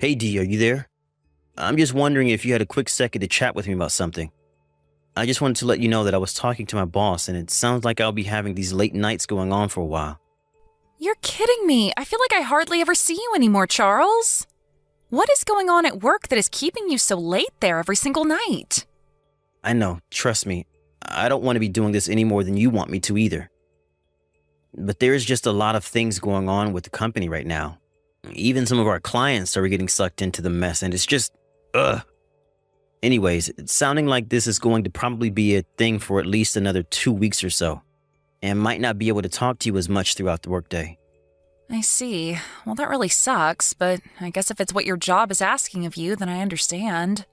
Hey D, are you there? I'm just wondering if you had a quick second to chat with me about something. I just wanted to let you know that I was talking to my boss and it sounds like I'll be having these late nights going on for a while. You're kidding me. I feel like I hardly ever see you anymore, Charles. What is going on at work that is keeping you so late there every single night? I know, trust me, I don't want to be doing this any more than you want me to either. But there is just a lot of things going on with the company right now. Even some of our clients are getting sucked into the mess and it's just, ugh. Anyways, it's sounding like this is going to probably be a thing for at least another 2 weeks or so, and might not be able to talk to you as much throughout the workday. I see. Well, that really sucks, but I guess if it's what your job is asking of you, then I understand.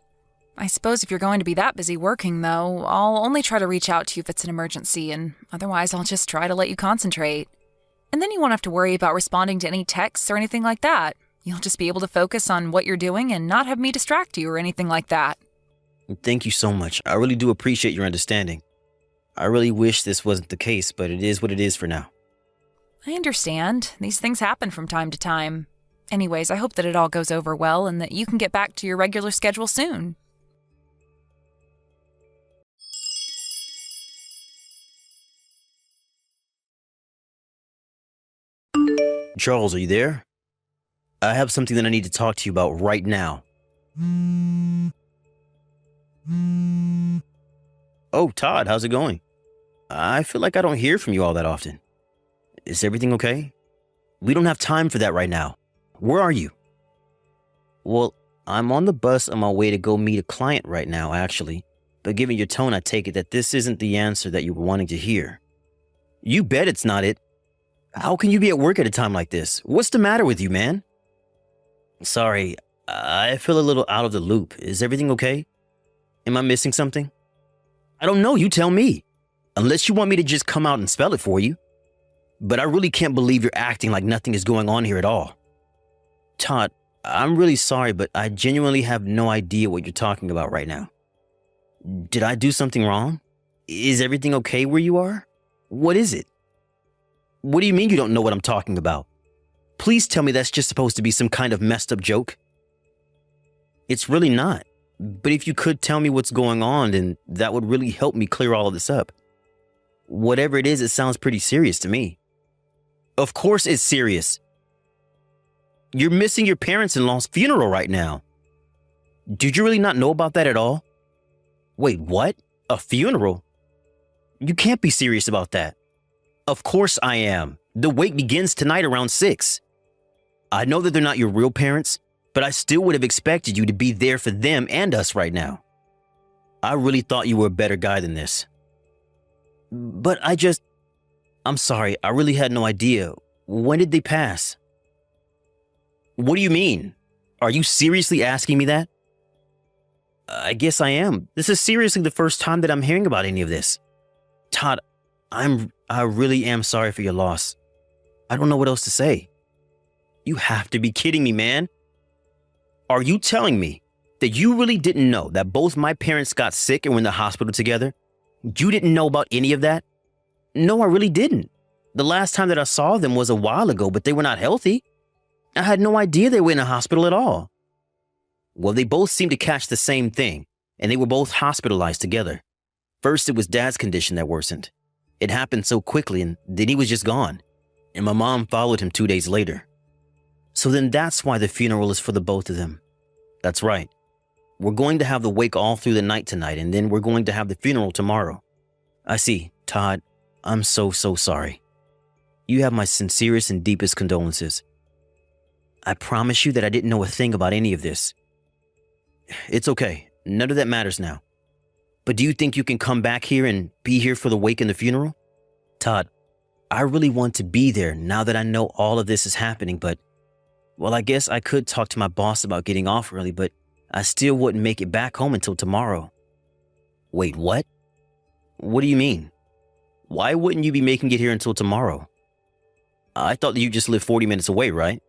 I suppose if you're going to be that busy working, though, I'll only try to reach out to you if it's an emergency, and otherwise I'll just try to let you concentrate. And then you won't have to worry about responding to any texts or anything like that. You'll just be able to focus on what you're doing and not have me distract you or anything like that. Thank you so much. I really do appreciate your understanding. I really wish this wasn't the case, but it is what it is for now. I understand. These things happen from time to time. Anyways, I hope that it all goes over well and that you can get back to your regular schedule soon. Charles, are you there? I have something that I need to talk to you about right now. Oh, Todd, how's it going? I feel like I don't hear from you all that often. Is everything okay? We don't have time for that right now. Where are you? Well, I'm on the bus on my way to go meet a client right now, actually. But given your tone, I take it that this isn't the answer that you were wanting to hear. You bet it's not it. How can you be at work at a time like this? What's the matter with you, man? Sorry, I feel a little out of the loop. Is everything okay? Am I missing something? I don't know, you tell me. Unless you want me to just come out and spell it for you. But I really can't believe you're acting like nothing is going on here at all. Todd, I'm really sorry, but I genuinely have no idea what you're talking about right now. Did I do something wrong? Is everything okay where you are? What is it? What do you mean you don't know what I'm talking about? Please tell me that's just supposed to be some kind of messed up joke. It's really not. But if you could tell me what's going on, then that would really help me clear all of this up. Whatever it is, it sounds pretty serious to me. Of course it's serious. You're missing your parents-in-law's funeral right now. Did you really not know about that at all? Wait, what? A funeral? You can't be serious about that. Of course I am. The wake begins tonight around 6. I know that they're not your real parents, but I still would have expected you to be there for them and us right now. I really thought you were a better guy than this. But I'm sorry, I really had no idea. When did they pass? What do you mean? Are you seriously asking me that? I guess I am. This is seriously the first time that I'm hearing about any of this. Todd, I really am sorry for your loss. I don't know what else to say. You have to be kidding me, man. Are you telling me that you really didn't know that both my parents got sick and were in the hospital together? You didn't know about any of that? No, I really didn't. The last time that I saw them was a while ago, but they were not healthy. I had no idea they were in a hospital at all. Well, they both seemed to catch the same thing, and they were both hospitalized together. First, it was Dad's condition that worsened. It happened so quickly, and then he was just gone. And my mom followed him 2 days later. So then that's why the funeral is for the both of them. That's right. We're going to have the wake all through the night tonight, and then we're going to have the funeral tomorrow. I see, Todd. I'm so sorry. You have my sincerest and deepest condolences. I promise you that I didn't know a thing about any of this. It's okay. None of that matters now. But do you think you can come back here and be here for the wake and the funeral? Todd, I really want to be there now that I know all of this is happening, but, well, I guess I could talk to my boss about getting off early, but I still wouldn't make it back home until tomorrow. Wait, what? What do you mean? Why wouldn't you be making it here until tomorrow? I thought that you just lived 40 minutes away, right?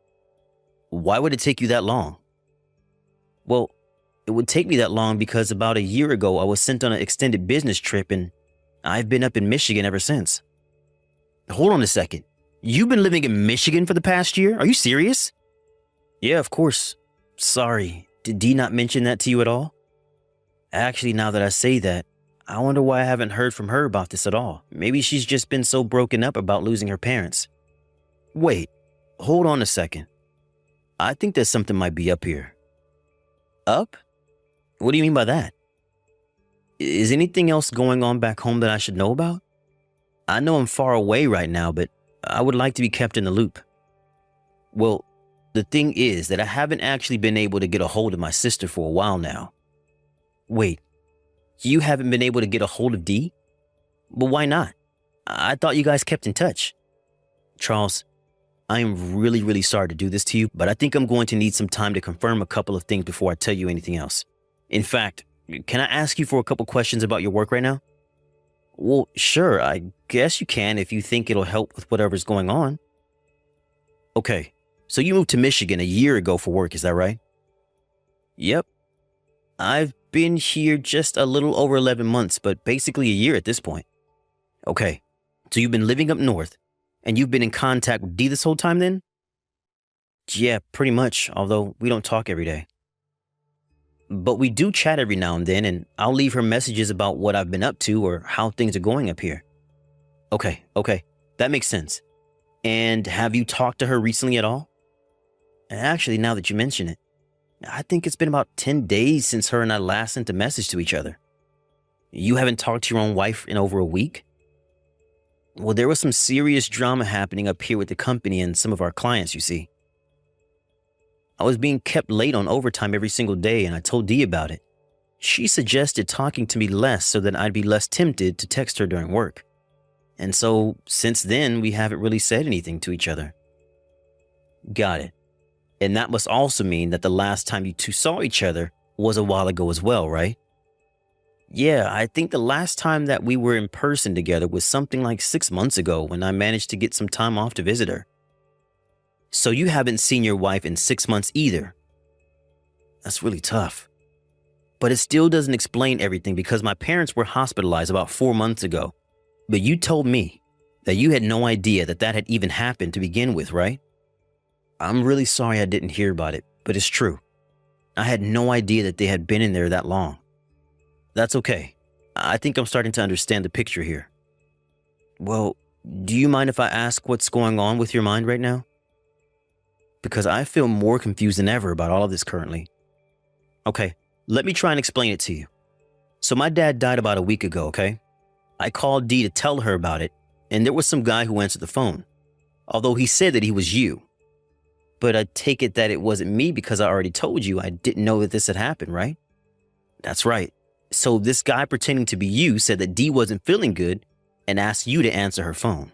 Why would it take you that long? Well, it would take me that long because about a year ago I was sent on an extended business trip and I've been up in Michigan ever since. Hold on a second. You've been living in Michigan for the past year? Are you serious? Yeah, of course. Sorry, did Dee not mention that to you at all? Actually, now that I say that, I wonder why I haven't heard from her about this at all. Maybe she's just been so broken up about losing her parents. Wait, hold on a second. I think that something might be up here. Up? What do you mean by that? Is anything else going on back home that I should know about? I know I'm far away right now, but I would like to be kept in the loop. Well, the thing is that I haven't actually been able to get a hold of my sister for a while now. Wait, you haven't been able to get a hold of Dee? But why not? I thought you guys kept in touch. Charles, I am really sorry to do this to you, but I think I'm going to need some time to confirm a couple of things before I tell you anything else. In fact, can I ask you for a couple questions about your work right now? Well, sure, I guess you can if you think it'll help with whatever's going on. Okay, so you moved to Michigan a year ago for work, is that right? Yep. I've been here just a little over 11 months, but basically a year at this point. Okay, so you've been living up north, and you've been in contact with Dee this whole time then? Yeah, pretty much, although we don't talk every day. But we do chat every now and then, and I'll leave her messages about what I've been up to or how things are going up here. Okay, that makes sense. And have you talked to her recently at all? Actually, now that you mention it, I think it's been about 10 days since her and I last sent a message to each other. You haven't talked to your own wife in over a week? Well, there was some serious drama happening up here with the company and some of our clients, you see. I was being kept late on overtime every single day, and I told Dee about it. She suggested talking to me less so that I'd be less tempted to text her during work. And so, since then, we haven't really said anything to each other. Got it. And that must also mean that the last time you two saw each other was a while ago as well, right? Yeah, I think the last time that we were in person together was something like 6 months ago when I managed to get some time off to visit her. So you haven't seen your wife in 6 months either. That's really tough. But it still doesn't explain everything because my parents were hospitalized about 4 months ago. But you told me that you had no idea that that had even happened to begin with, right? I'm really sorry I didn't hear about it, but it's true. I had no idea that they had been in there that long. That's okay. I think I'm starting to understand the picture here. Well, do you mind if I ask what's going on with your mind right now? Because I feel more confused than ever about all of this currently. Okay, let me try and explain it to you. So my dad died about a week ago, okay? I called Dee to tell her about it, and there was some guy who answered the phone. Although he said that he was you. But I take it that it wasn't me because I already told you I didn't know that this had happened, right? That's right. So this guy pretending to be you said that Dee wasn't feeling good and asked you to answer her phone.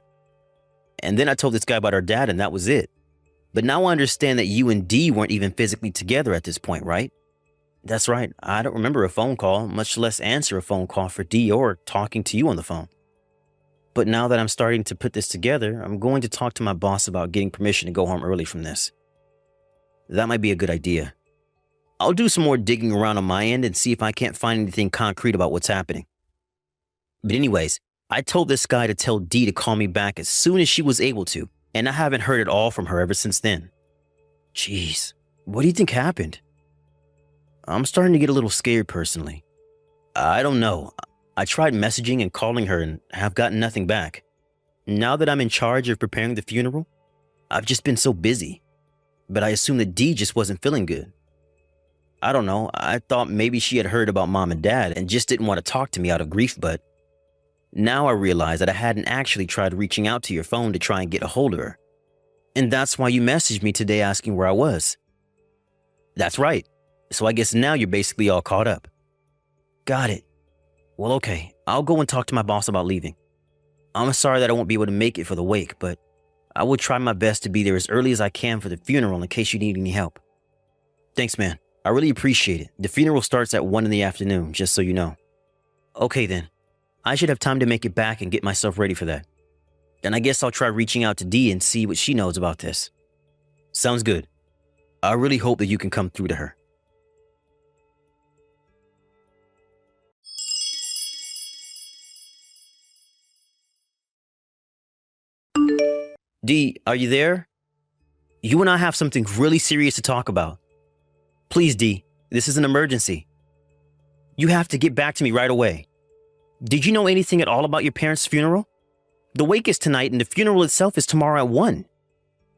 And then I told this guy about her dad and that was it. But now I understand that you and Dee weren't even physically together at this point, right? That's right. I don't remember a phone call, much less answer a phone call for Dee or talking to you on the phone. But now that I'm starting to put this together, I'm going to talk to my boss about getting permission to go home early from this. That might be a good idea. I'll do some more digging around on my end and see if I can't find anything concrete about what's happening. But anyways, I told this guy to tell Dee to call me back as soon as she was able to, and I haven't heard at all from her ever since then. Jeez, what do you think happened? I'm starting to get a little scared personally. I don't know. I tried messaging and calling her and have gotten nothing back. Now that I'm in charge of preparing the funeral, I've just been so busy. But I assumed that Dee just wasn't feeling good. I don't know, I thought maybe she had heard about mom and dad and just didn't want to talk to me out of grief, but now I realize that I hadn't actually tried reaching out to your phone to try and get a hold of her. And that's why you messaged me today asking where I was. That's right. So I guess now you're basically all caught up. Got it. Well, okay, I'll go and talk to my boss about leaving. I'm sorry that I won't be able to make it for the wake, but I will try my best to be there as early as I can for the funeral in case you need any help. Thanks, man. I really appreciate it. The funeral starts at 1 in the afternoon, just so you know. Okay then. I should have time to make it back and get myself ready for that. Then I guess I'll try reaching out to Dee and see what she knows about this. Sounds good. I really hope that you can come through to her. Dee, are you there? You and I have something really serious to talk about. Please, Dee, this is an emergency. You have to get back to me right away. Did you know anything at all about your parents' funeral? The wake is tonight and the funeral itself is tomorrow at 1.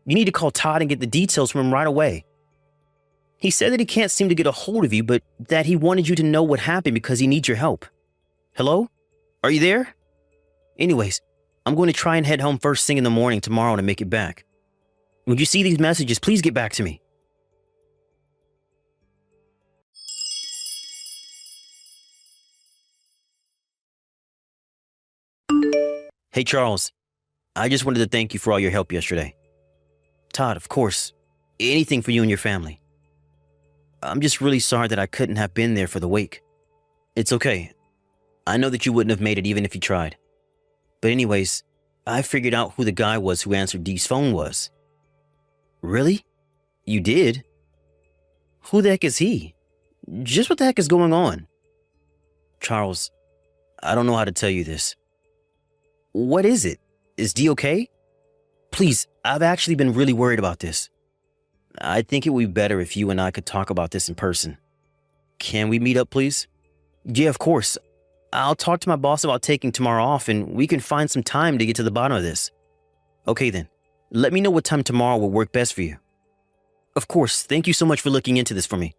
You need to call Todd and get the details from him right away. He said that he can't seem to get a hold of you, but that he wanted you to know what happened because he needs your help. Hello? Are you there? Anyways, I'm going to try and head home first thing in the morning tomorrow to make it back. When you see these messages, please get back to me. Hey, Charles. I just wanted to thank you for all your help yesterday. Todd, of course. Anything for you and your family. I'm just really sorry that I couldn't have been there for the wake. It's okay. I know that you wouldn't have made it even if you tried. But anyways, I figured out who the guy was who answered Dee's phone was. Really? You did? Who the heck is he? Just what the heck is going on? Charles, I don't know how to tell you this. What is it? Is Dee okay? Please, I've actually been really worried about this. I think it would be better if you and I could talk about this in person. Can we meet up, please? Yeah, of course. I'll talk to my boss about taking tomorrow off and we can find some time to get to the bottom of this. Okay then. Let me know what time tomorrow will work best for you. Of course. Thank you so much for looking into this for me.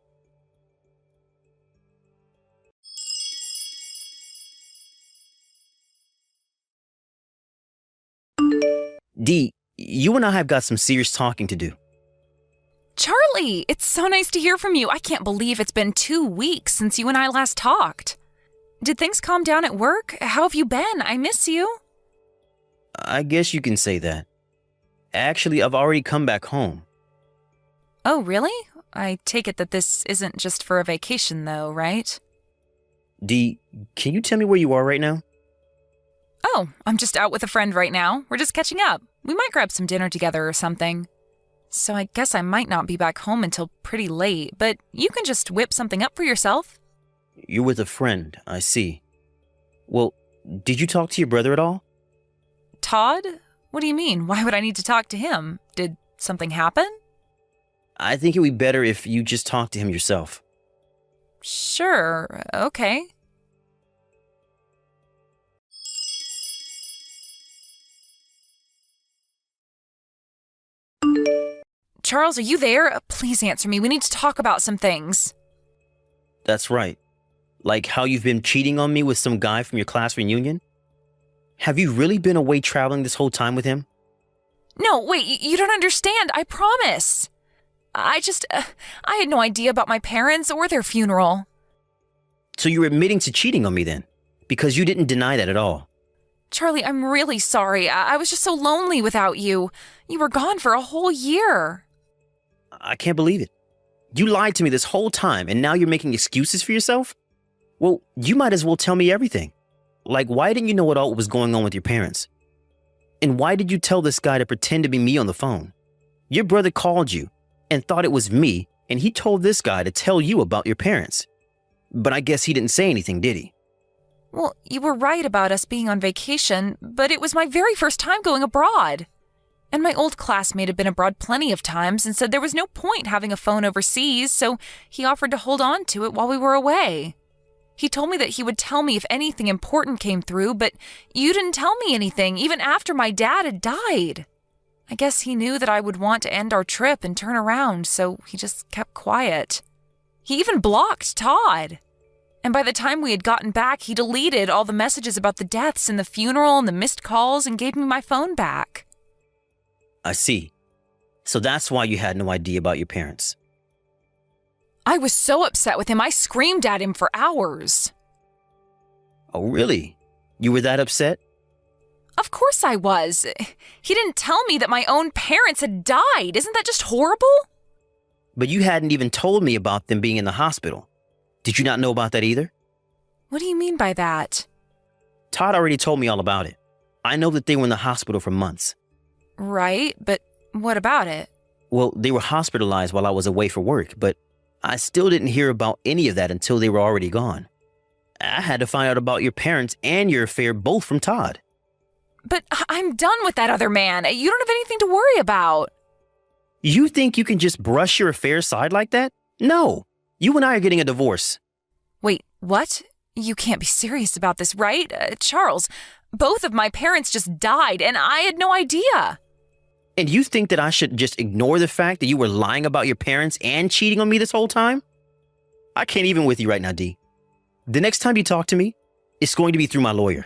Dee, you and I have got some serious talking to do. Charlie, it's so nice to hear from you. I can't believe it's been 2 weeks since you and I last talked. Did things calm down at work? How have you been? I miss you. I guess you can say that. Actually, I've already come back home. Oh, really? I take it that this isn't just for a vacation, though, right? Dee, can you tell me where you are right now? Oh, I'm just out with a friend right now. We're just catching up. We might grab some dinner together or something. So I guess I might not be back home until pretty late, but you can just whip something up for yourself. You're with a friend, I see. Well, did you talk to your brother at all? Todd? What do you mean? Why would I need to talk to him? Did something happen? I think it would be better if you just talk to him yourself. Sure, okay. Charles, are you there? Please answer me. We need to talk about some things. That's right. Like how you've been cheating on me with some guy from your class reunion? Have you really been away traveling this whole time with him? No, wait, you don't understand. I promise. I had no idea about my parents or their funeral. So you're admitting to cheating on me then? Because you didn't deny that at all. Charlie, I'm really sorry. I was just so lonely without you. You were gone for a whole year. I can't believe it. You lied to me this whole time and now you're making excuses for yourself? Well, you might as well tell me everything. Like, why didn't you know what all was going on with your parents? And why did you tell this guy to pretend to be me on the phone? Your brother called you and thought it was me, and he told this guy to tell you about your parents. But I guess he didn't say anything, did he? Well, you were right about us being on vacation, but it was my very first time going abroad. And my old classmate had been abroad plenty of times and said there was no point having a phone overseas, so he offered to hold on to it while we were away. He told me that he would tell me if anything important came through, but you didn't tell me anything, even after my dad had died. I guess he knew that I would want to end our trip and turn around, so he just kept quiet. He even blocked Todd. And by the time we had gotten back, he deleted all the messages about the deaths and the funeral and the missed calls and gave me my phone back. I see. So that's why you had no idea about your parents. I was so upset with him, I screamed at him for hours. Oh, really? You were that upset? Of course I was. He didn't tell me that my own parents had died. Isn't that just horrible? But you hadn't even told me about them being in the hospital. Did you not know about that either? What do you mean by that? Todd already told me all about it. I know that they were in the hospital for months. Right, but what about it? Well, they were hospitalized while I was away for work, but I still didn't hear about any of that until they were already gone. I had to find out about your parents and your affair both from Todd. But I'm done with that other man. You don't have anything to worry about. You think you can just brush your affair aside like that? No, you and I are getting a divorce. Wait, what? You can't be serious about this, right? Charles, both of my parents just died and I had no idea. And you think that I should just ignore the fact that you were lying about your parents and cheating on me this whole time? I can't even with you right now, D. The next time you talk to me, it's going to be through my lawyer.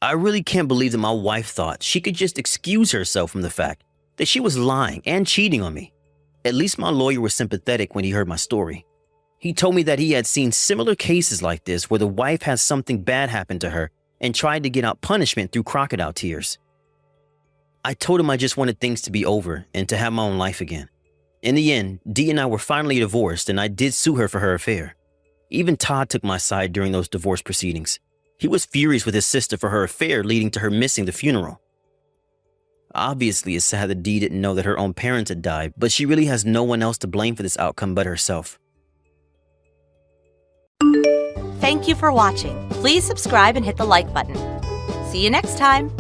I really can't believe that my wife thought she could just excuse herself from the fact that she was lying and cheating on me. At least my lawyer was sympathetic when he heard my story. He told me that he had seen similar cases like this where the wife had something bad happen to her and tried to get out punishment through crocodile tears. I told him I just wanted things to be over and to have my own life again. In the end, Dee and I were finally divorced, and I did sue her for her affair. Even Todd took my side during those divorce proceedings. He was furious with his sister for her affair, leading to her missing the funeral. Obviously, it's sad that Dee didn't know that her own parents had died, but she really has no one else to blame for this outcome but herself. Thank you for watching. Please subscribe and hit the like button. See you next time.